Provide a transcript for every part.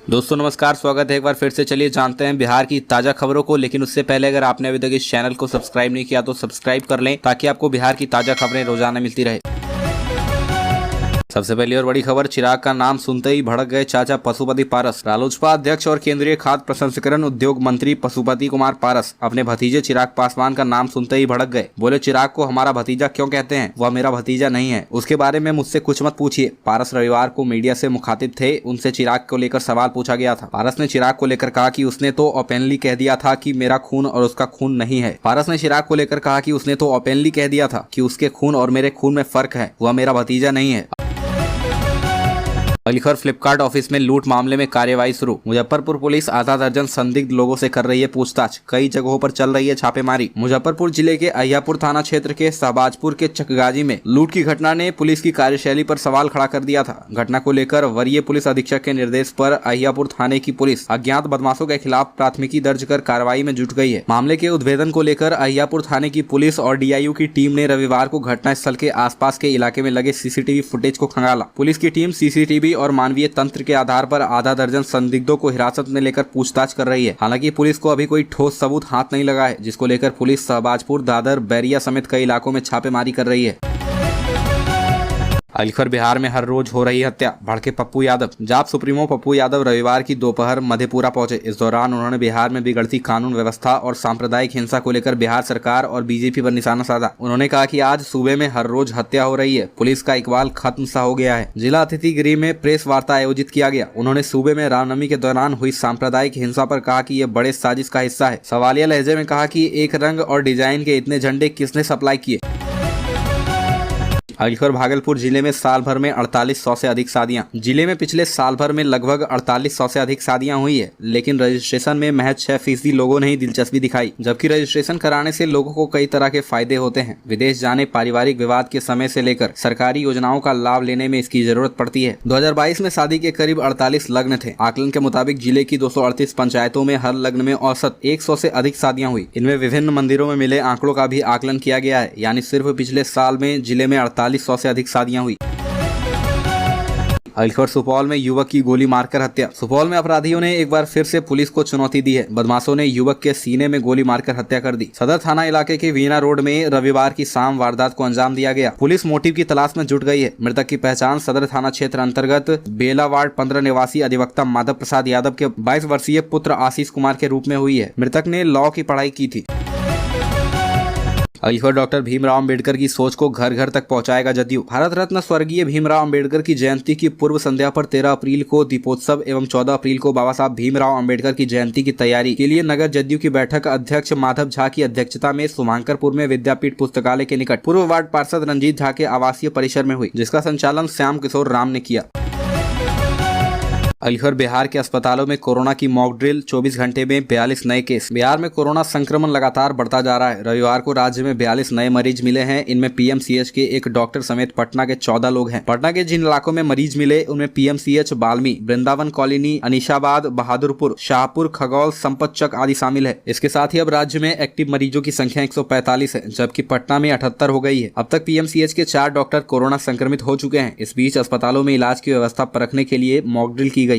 दोस्तों नमस्कार, स्वागत है एक बार फिर से। चलिए जानते हैं बिहार की ताजा खबरों को, लेकिन उससे पहले अगर आपने अभी तक इस चैनल को सब्सक्राइब नहीं किया तो सब्सक्राइब कर लें ताकि आपको बिहार की ताजा खबरें रोजाना मिलती रहे। सबसे पहली और बड़ी खबर, चिराग का नाम सुनते ही भड़क गए चाचा पशुपति पारस। रालोसपा अध्यक्ष और केंद्रीय खाद्य प्रसंस्करण उद्योग मंत्री पशुपति कुमार पारस अपने भतीजे चिराग पासवान का नाम सुनते ही भड़क गए। बोले, चिराग को हमारा भतीजा क्यों कहते हैं? वह मेरा भतीजा नहीं है, उसके बारे में मुझसे कुछ मत पूछिए। पारस रविवार को मीडिया से मुखातिब थे, उनसे चिराग को लेकर सवाल पूछा गया था। पारस ने चिराग को लेकर कहा कि उसने तो ओपनली कह दिया था कि मेरा खून और उसका खून नहीं है। पारस ने चिराग को लेकर कहा कि उसने तो ओपनली कह दिया था कि उसके खून और मेरे खून में फर्क है, वह मेरा भतीजा नहीं है। अगली खबर, फ्लिपकार्ट ऑफिस में लूट मामले में कार्यवाही शुरू। मुजफ्फरपुर पुलिस आधा दर्जन संदिग्ध लोगों से कर रही है पूछताछ। कई जगहों पर चल रही है छापेमारी। मुजफ्फरपुर जिले के अहियापुर थाना क्षेत्र के शहबाजपुर के चकगाजी में लूट की घटना ने पुलिस की कार्यशैली पर सवाल खड़ा कर दिया था। घटना को लेकर वरीय पुलिस अधीक्षक के निर्देश पर अहियापुर थाने की पुलिस अज्ञात बदमाशों के खिलाफ प्राथमिकी दर्ज कर कार्रवाई में जुट गई है। मामले के उद्भेदन को लेकर अहियापुर थाने की पुलिस और डीआईयू की टीम ने रविवार को घटना स्थल के आसपास के इलाके में लगे सीसीटीवी फुटेज को खंगाला। पुलिस की टीम सीसीटीवी और मानवीय तंत्र के आधार पर आधा दर्जन संदिग्धों को हिरासत में लेकर पूछताछ कर रही है। हालांकि पुलिस को अभी कोई ठोस सबूत हाथ नहीं लगा है, जिसको लेकर पुलिस शहबाजपुर, दादर, बैरिया समेत कई इलाकों में छापेमारी कर रही है। अगली खबर, बिहार में हर रोज हो रही हत्या, भड़के पप्पू यादव। जाप सुप्रीमो पप्पू यादव रविवार की दोपहर मधेपुरा पहुंचे। इस दौरान उन्होंने बिहार में बिगड़ती कानून व्यवस्था और सांप्रदायिक हिंसा को लेकर बिहार सरकार और बीजेपी पर निशाना साधा। उन्होंने कहा कि आज सूबे में हर रोज हत्या हो रही है, पुलिस का इकबाल खत्म सा हो गया है। जिला अतिथि गृह में प्रेस वार्ता आयोजित किया गया। उन्होंने सूबे में रामनवमी के दौरान हुई सांप्रदायिक हिंसा पर कहा कि ये बड़े साजिश का हिस्सा है। सवालिया लहजे में कहा कि एक रंग और डिजाइन के इतने झंडे किसने सप्लाई किए। अगली खबर, भागलपुर जिले में साल भर में 4800 से अधिक शादियां। जिले में पिछले साल भर में लगभग 4800 से अधिक शादियां हुई है, लेकिन रजिस्ट्रेशन में महज 6% लोगों ने ही दिलचस्पी दिखाई। जबकि रजिस्ट्रेशन कराने से लोगों को कई तरह के फायदे होते हैं। विदेश जाने, पारिवारिक विवाद के समय से लेकर सरकारी योजनाओं का लाभ लेने में इसकी जरूरत पड़ती है। 2022 में शादी के करीब 48 लग्न थे। आकलन के मुताबिक जिले की 238 पंचायतों में हर लग्न में औसत 100 से अधिक शादियां हुई। इनमें विभिन्न मंदिरों में मिले आंकड़ों का भी आकलन किया गया है, यानी सिर्फ पिछले साल में जिले में 4800 से अधिक शादियां हुई। अगली खबर, सुपौल में युवक की गोली मारकर हत्या। सुपौल में अपराधियों ने एक बार फिर से पुलिस को चुनौती दी है। बदमाशों ने युवक के सीने में गोली मारकर हत्या कर दी। सदर थाना इलाके के वीणा रोड में रविवार की शाम वारदात को अंजाम दिया गया। पुलिस मोटिव की तलाश में जुट गई है। मृतक की पहचान सदर थाना क्षेत्र अंतर्गत बेला वार्ड 15 निवासी अधिवक्ता माधव प्रसाद यादव के 22 वर्षीय पुत्र आशीष कुमार के रूप में हुई है। मृतक ने लॉ की पढ़ाई की थी। अगली खबर, डॉक्टर भीमराव अंबेडकर की सोच को घर घर तक पहुंचाएगा जदयू। भारत रत्न स्वर्गीय भीमराव अंबेडकर की जयंती की पूर्व संध्या पर 13 अप्रैल को दीपोत्सव एवं 14 अप्रैल को बाबा साहब भीमराव अंबेडकर की जयंती की तैयारी के लिए नगर जदयू की बैठक अध्यक्ष माधव झा की अध्यक्षता में शुभांकरपुर में विद्यापीठ पुस्तकालय के निकट पूर्व वार्ड पार्षद रंजीत झा के आवासीय परिसर में हुई, जिसका संचालन श्याम किशोर राम ने किया। अगली खबर, बिहार के अस्पतालों में कोरोना की मॉक ड्रिल, 24 घंटे में 42 नए केस। बिहार में कोरोना संक्रमण लगातार बढ़ता जा रहा है। रविवार को राज्य में 42 नए मरीज मिले हैं। इनमें पीएमसीएच के एक डॉक्टर समेत पटना के 14 लोग हैं। पटना के जिन इलाकों में मरीज मिले उनमें पीएमसीएच बाल्मी, वृंदावन कॉलोनी, अनीशाबाद, बहादुरपुर, शाहपुर, खगौल, संपतचक आदि शामिल है। इसके साथ ही अब राज्य में एक्टिव मरीजों की संख्या 145 है, जबकि पटना में 78 हो गई है। अब तक पीएमसीएच के 4 डॉक्टर कोरोना संक्रमित हो चुके हैं। इस बीच अस्पतालों में इलाज की व्यवस्था परखने के लिए मॉक ड्रिल की गई।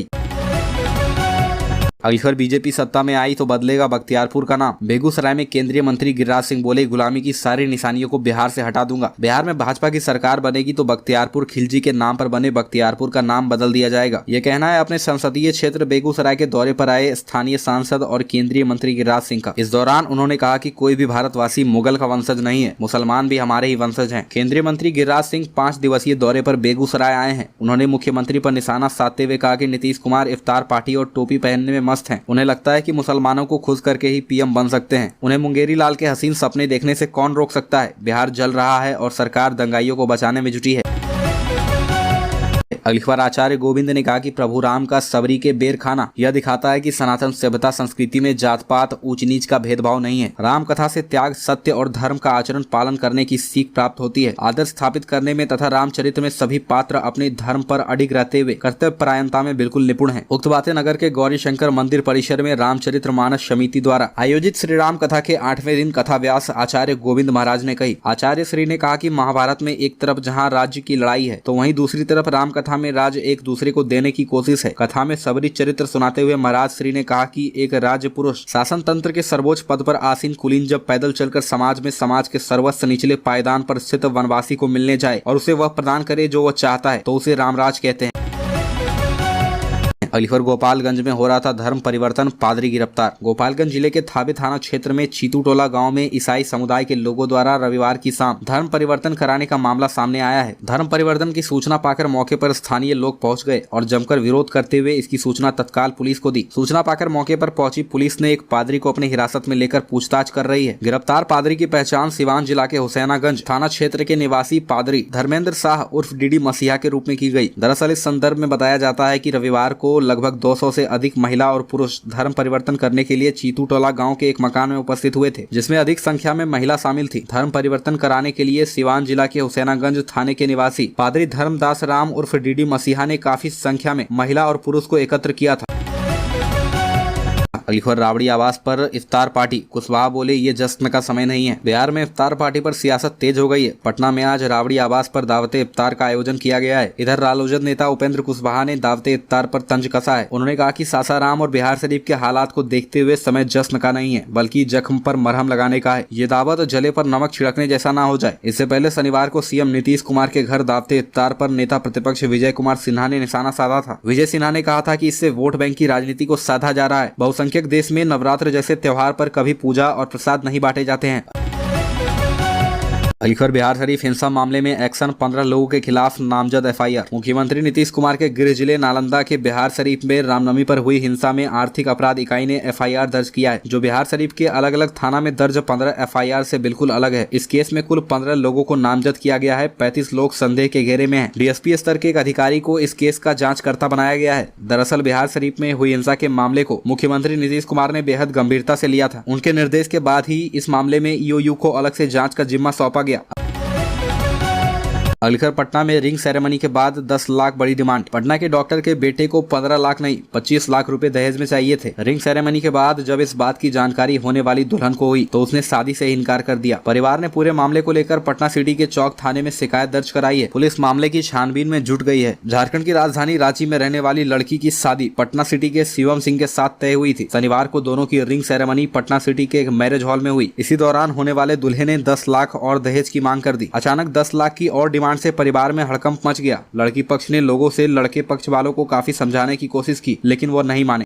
अगली खबर, बीजेपी सत्ता में आई तो बदलेगा बख्तियारपुर का नाम। बेगूसराय में केंद्रीय मंत्री गिरिराज सिंह बोले, गुलामी की सारी निशानियों को बिहार से हटा दूंगा। बिहार में भाजपा की सरकार बनेगी तो बख्तियारपुर खिलजी के नाम पर बने बख्तियारपुर का नाम बदल दिया जाएगा। ये कहना है अपने संसदीय क्षेत्र बेगूसराय के दौरे पर आए स्थानीय सांसद और केंद्रीय मंत्री गिरिराज सिंह का। इस दौरान उन्होंने कहा कि कोई भी भारतवासी मुगल का वंशज नहीं है, मुसलमान भी हमारे ही वंशज हैं। केंद्रीय मंत्री गिरिराज सिंह 5 दिवसीय दौरे पर बेगूसराय आए हैं। उन्होंने मुख्यमंत्री पर निशाना साधते हुए कहा कि नीतीश कुमार इफ्तार पार्टी और टोपी पहनने में मस्त हैं। उन्हें लगता है कि मुसलमानों को खुश करके ही पीएम बन सकते हैं। उन्हें मुंगेरी लाल के हसीन सपने देखने से कौन रोक सकता है। बिहार जल रहा है और सरकार दंगाइयों को बचाने में जुटी है। अगली खबर, आचार्य गोविंद ने कहा कि प्रभु राम का सबरी के बेर खाना यह दिखाता है कि सनातन सभ्यता संस्कृति में जात पात ऊंच नीच का भेदभाव नहीं है। राम कथा से त्याग, सत्य और धर्म का आचरण पालन करने की सीख प्राप्त होती है। आदर्श स्थापित करने में तथा रामचरित्र में सभी पात्र अपने धर्म पर अडिग रहते हुए कर्तव्य परायणता में बिल्कुल निपुण है। उक्त बातें नगर के गौरी शंकर मंदिर परिसर में रामचरित्र मानस समिति द्वारा आयोजित श्री राम कथा के 8वें दिन कथा व्यास आचार्य गोविंद महाराज ने कही। आचार्य श्री ने कहा कि महाभारत में एक तरफ जहाँ राज्य की लड़ाई है तो वहीं दूसरी तरफ राम कथा कथा में राज एक दूसरे को देने की कोशिश है। कथा में सबरी चरित्र सुनाते हुए महाराज श्री ने कहा कि एक राज्य पुरुष शासन तंत्र के सर्वोच्च पद पर आसीन कुलीन जब पैदल चलकर समाज में समाज के सर्वस्व निचले पायदान पर स्थित वनवासी को मिलने जाए और उसे वह प्रदान करे जो वह चाहता है, तो उसे रामराज कहते हैं। अलीगढ़ गोपालगंज में हो रहा था धर्म परिवर्तन, पादरी गिरफ्तार। गोपालगंज जिले के थावे थाना क्षेत्र में चीतू-टोला गांव में ईसाई समुदाय के लोगों द्वारा रविवार की शाम धर्म परिवर्तन कराने का मामला सामने आया है। धर्म परिवर्तन की सूचना पाकर मौके पर स्थानीय लोग पहुंच गए और जमकर विरोध करते हुए इसकी सूचना तत्काल पुलिस को दी। सूचना पाकर मौके पर पहुंची पुलिस ने एक पादरी को अपनी हिरासत में लेकर पूछताछ कर रही है। गिरफ्तार पादरी की पहचान सिवान जिला के हुसैनागंज थाना क्षेत्र के निवासी पादरी धर्मेंद्र शाह उर्फ डीडी मसीहा के रूप में की गई। दरअसल इस संदर्भ में बताया जाता है कि रविवार को लगभग 200 से अधिक महिला और पुरुष धर्म परिवर्तन करने के लिए चीतू-टोला गांव के एक मकान में उपस्थित हुए थे, जिसमें अधिक संख्या में महिला शामिल थी। धर्म परिवर्तन कराने के लिए सिवान जिला के हुसैनागंज थाने के निवासी पादरी धर्मदास राम उर्फ डीडी मसीहा ने काफी संख्या में महिला और पुरुष को एकत्र किया था। अलीगढ़ राबड़ी आवास पर इफ्तार पार्टी, कुशवाहा बोले ये जश्न का समय नहीं है। बिहार में इफ्तार पार्टी पर सियासत तेज हो गई है। पटना में आज राबड़ी आवास पर दावते इफ्तार का आयोजन किया गया है। इधर रालोजद नेता उपेंद्र कुशवाहा ने दावते इफ्तार पर तंज कसा है। उन्होंने कहा कि सासाराम और बिहार शरीफ के हालात को देखते हुए समय जश्न का नहीं है, बल्कि जख्म पर मरहम लगाने का है। ये दावत जले पर नमक छिड़कने जैसा ना हो जाए। इससे पहले शनिवार को सीएम नीतीश कुमार के घर दावते इफ्तार पर नेता प्रतिपक्ष विजय कुमार सिन्हा ने निशाना साधा था। विजय सिन्हा ने कहा था कि इससे वोट बैंक की राजनीति को साधा जा रहा है। बहुसंख्यक देश में नवरात्र जैसे त्योहार पर कभी पूजा और प्रसाद नहीं बांटे जाते हैं। अलीगढ़ बिहार शरीफ हिंसा मामले में एक्शन, 15 लोगों के खिलाफ नामजद एफआईआर। मुख्यमंत्री नीतीश कुमार के गृह जिले नालंदा के बिहार शरीफ में रामनवमी पर हुई हिंसा में आर्थिक अपराध इकाई ने एफआईआर दर्ज किया है, जो बिहार शरीफ के अलग अलग थाना में दर्ज 15 एफआईआर से बिल्कुल अलग है। इस केस में कुल 15 लोगों को नामजद किया गया है। 35 लोग संदेह के घेरे में हैं। डीएसपी स्तर के एक अधिकारी को इस केस का जांचकर्ता बनाया गया है। दरअसल बिहार शरीफ में हुई हिंसा के मामले को मुख्यमंत्री नीतीश कुमार ने बेहद गंभीरता से लिया था। उनके निर्देश के बाद ही इस मामले में ईओयू को अलग से जांच का जिम्मा सौंपा गया। अलीगढ़ पटना में रिंग सेरेमनी के बाद 10 लाख बड़ी डिमांड। पटना के डॉक्टर के बेटे को 15 लाख नहीं 25 लाख रुपए दहेज में चाहिए थे। रिंग सेरेमनी के बाद जब इस बात की जानकारी होने वाली दुल्हन को हुई तो उसने शादी से इनकार कर दिया। परिवार ने पूरे मामले को लेकर पटना सिटी के चौक थाने में शिकायत दर्ज कराई है। पुलिस मामले की छानबीन में जुट गई है। झारखंड की राजधानी रांची में रहने वाली लड़की की शादी पटना सिटी के शिवम सिंह के साथ तय हुई थी। शनिवार को दोनों की रिंग सेरेमनी पटना सिटी के एक मैरिज हॉल में हुई। इसी दौरान होने वाले दूल्हे ने 10 लाख और दहेज की मांग कर दी। अचानक 10 लाख की और डिमांड से परिवार में हड़कंप मच गया। लड़की पक्ष ने लोगों से लड़के पक्ष वालों को काफी समझाने की कोशिश की, लेकिन वो नहीं माने।